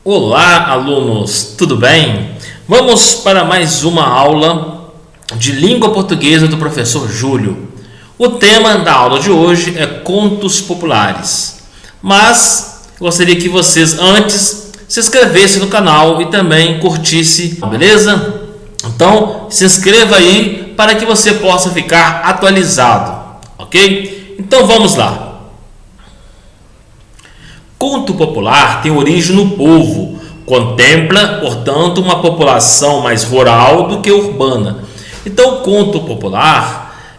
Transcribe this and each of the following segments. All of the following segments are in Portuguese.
Olá, alunos, tudo bem? Vamos para mais uma aula de língua portuguesa do professor Júlio. O tema da aula de hoje é contos populares. Mas gostaria que vocês antes se inscrevessem no canal e também curtissem, beleza? Então, se inscreva aí para que você possa ficar atualizado, ok? Então vamos lá. Conto popular tem origem no povo, contempla, portanto, uma população mais rural do que urbana. Então, o conto popular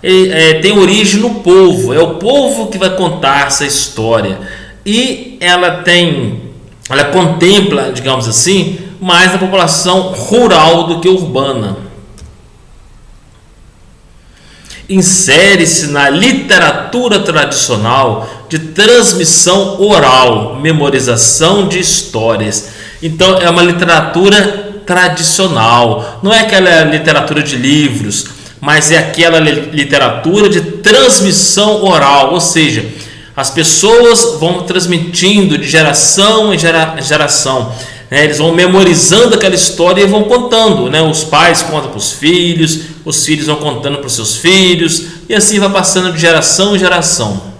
tem origem no povo, é o povo que vai contar essa história. E ela contempla, digamos assim, mais a população rural do que urbana. Insere-se na literatura tradicional de transmissão oral, memorização de histórias. Então é uma literatura tradicional, não é aquela literatura de livros, mas é aquela literatura de transmissão oral, ou seja, as pessoas vão transmitindo de geração em geração. Eles vão memorizando aquela história e vão contando, os pais contam para os filhos vão contando para os seus filhos, e assim vai passando de geração em geração.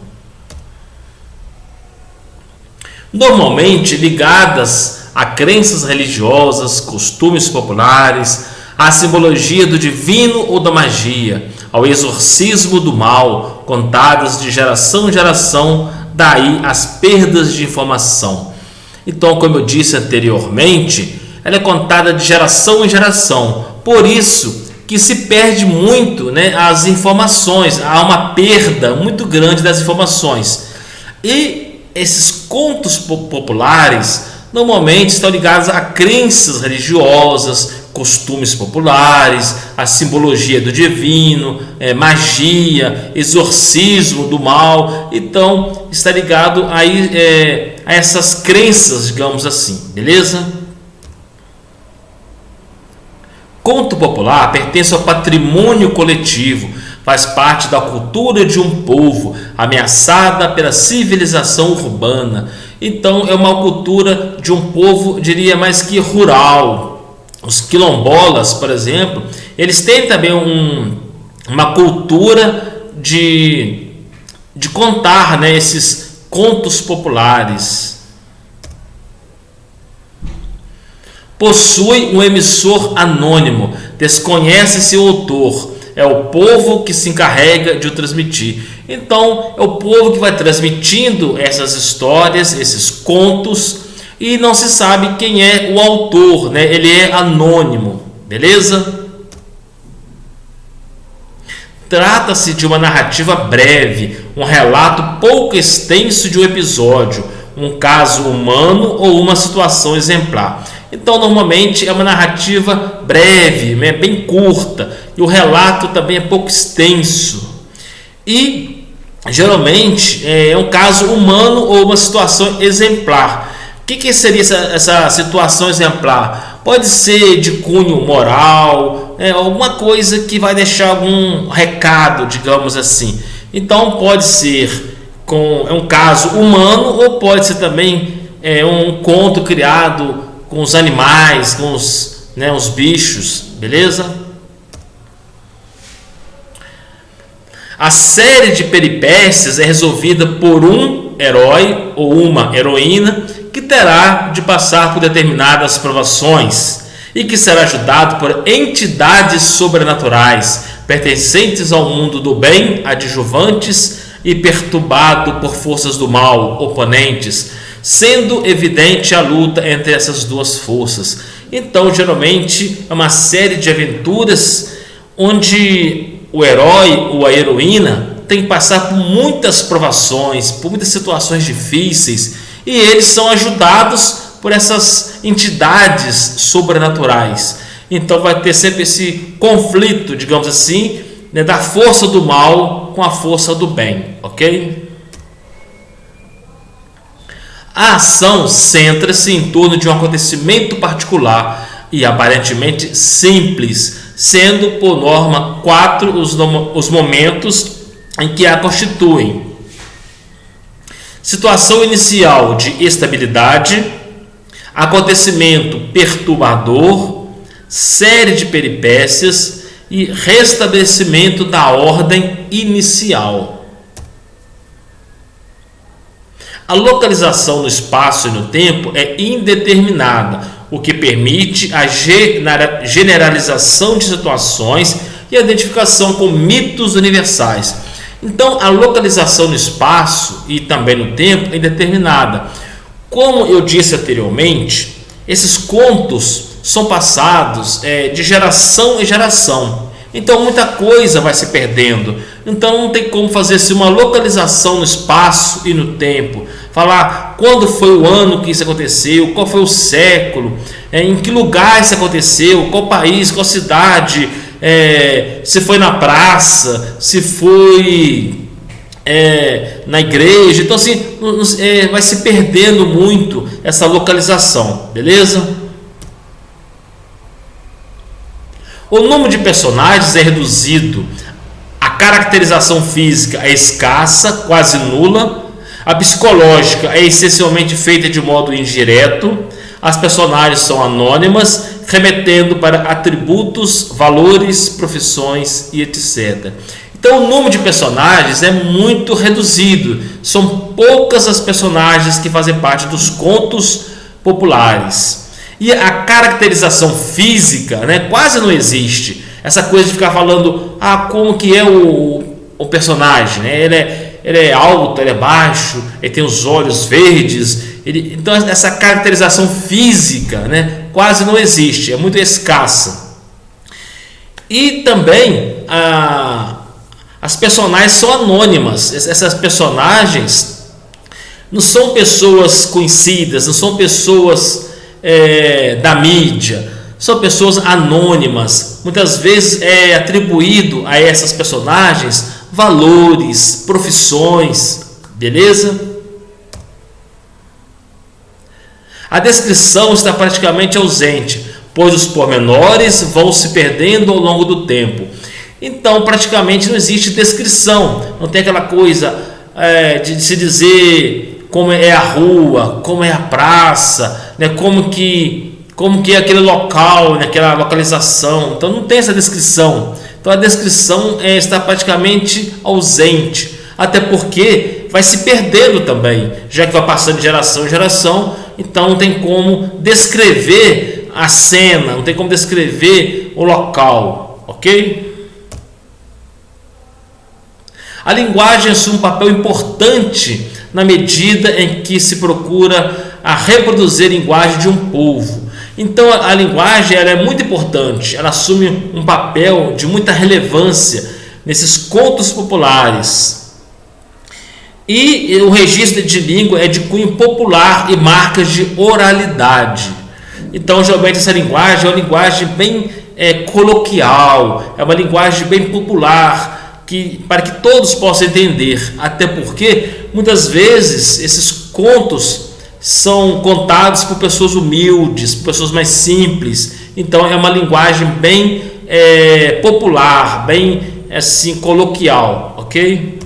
Normalmente ligadas a crenças religiosas, costumes populares, à simbologia do divino ou da magia, ao exorcismo do mal, contadas de geração em geração, daí as perdas de informação. Então, como eu disse anteriormente, ela é contada de geração em geração. Por isso que se perde muito, as informações. Há uma perda muito grande das informações. E esses contos populares normalmente estão ligados a crenças religiosas, costumes populares, a simbologia do divino, magia, exorcismo do mal. Então, está ligado a essas crenças, digamos assim, beleza? Conto popular pertence ao patrimônio coletivo, faz parte da cultura de um povo ameaçada pela civilização urbana. Então, é uma cultura de um povo, diria, mais que rural. Os quilombolas, por exemplo, eles têm também uma cultura de contar, esses contos populares. Possui um emissor anônimo, desconhece-se o autor, é o povo que se encarrega de o transmitir. Então, é o povo que vai transmitindo essas histórias, esses contos, e não se sabe quem é o autor, ele é anônimo, beleza? Trata-se de uma narrativa breve, um relato pouco extenso de um episódio, um caso humano ou uma situação exemplar. Então, normalmente é uma narrativa breve, bem curta, e o relato também é pouco extenso. E, geralmente, é um caso humano ou uma situação exemplar. O que seria essa situação exemplar? Pode ser de cunho moral, alguma coisa que vai deixar algum recado, digamos assim. Então, pode ser um caso humano ou pode ser também um conto criado com os animais, com os bichos, beleza? A série de peripécias é resolvida por um herói ou uma heroína que terá de passar por determinadas provações e que será ajudado por entidades sobrenaturais pertencentes ao mundo do bem, adjuvantes, e perturbado por forças do mal, oponentes, sendo evidente a luta entre essas duas forças. Então, geralmente, é uma série de aventuras onde o herói ou a heroína tem que passar por muitas provações, por muitas situações difíceis, e eles são ajudados por essas entidades sobrenaturais. Então, vai ter sempre esse conflito, digamos assim, da força do mal com a força do bem, ok? A ação centra-se em torno de um acontecimento particular e aparentemente simples, sendo por norma 4 os momentos em que a constituem: situação inicial de estabilidade, acontecimento perturbador, série de peripécias e restabelecimento da ordem inicial. A localização no espaço e no tempo é indeterminada, o que permite a generalização de situações e a identificação com mitos universais. Então, a localização no espaço e também no tempo é indeterminada. Como eu disse anteriormente, esses contos são passados de geração em geração. Então, muita coisa vai se perdendo. Então, não tem como fazer assim, uma localização no espaço e no tempo. Falar quando foi o ano que isso aconteceu, qual foi o século, em que lugar isso aconteceu, qual país, qual cidade, se foi na praça, se foi na igreja. Então, assim, vai se perdendo muito essa localização, beleza? O número de personagens é reduzido, a caracterização física é escassa, quase nula, a psicológica é essencialmente feita de modo indireto, as personagens são anônimas, remetendo para atributos, valores, profissões e etc. Então, o número de personagens é muito reduzido, são poucas as personagens que fazem parte dos contos populares. E a caracterização física, quase não existe. Essa coisa de ficar falando como que é o personagem, ele é alto, ele é baixo, ele tem os olhos verdes. Então, essa caracterização física quase não existe, é muito escassa. E também as personagens são anônimas. Essas personagens não são pessoas conhecidas, não são pessoas da mídia, são pessoas anônimas. Muitas vezes é atribuído a essas personagens valores, profissões, beleza? A descrição está praticamente ausente, pois os pormenores vão se perdendo ao longo do tempo. Então, praticamente não existe descrição, não tem aquela coisa de se dizer como é a rua, como é a praça, como que é aquele local, aquela localização. Então, não tem essa descrição. Então, a descrição está praticamente ausente, até porque vai se perdendo também, já que vai passando de geração em geração. Então, não tem como descrever a cena, não tem como descrever o local, ok? A linguagem assume um papel importante na medida em que se procura a reproduzir a linguagem de um povo. Então, a linguagem ela é muito importante, ela assume um papel de muita relevância nesses contos populares. E o registro de língua é de cunho popular e marcas de oralidade. Então, geralmente, essa linguagem é uma linguagem bem coloquial, é uma linguagem bem popular, para que todos possam entender. Até porque, muitas vezes, esses contos são contados por pessoas humildes, por pessoas mais simples. Então, é uma linguagem bem popular, bem assim, coloquial, ok?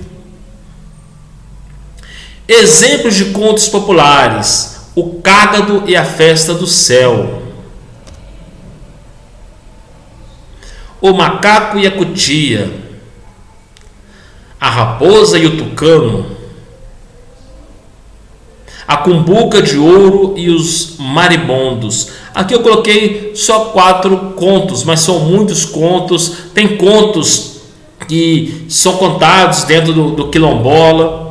Exemplos de contos populares: O Cágado e a Festa do Céu, O Macaco e a Cutia, A Raposa e o Tucano, A Cumbuca de Ouro e os Maribondos. Aqui eu coloquei só 4 contos, mas são muitos contos. Tem contos que são contados dentro do quilombola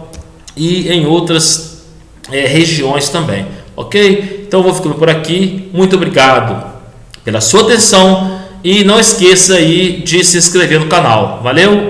e em outras regiões também, ok? Então eu vou ficando por aqui. Muito obrigado pela sua atenção e não esqueça aí de se inscrever no canal. Valeu!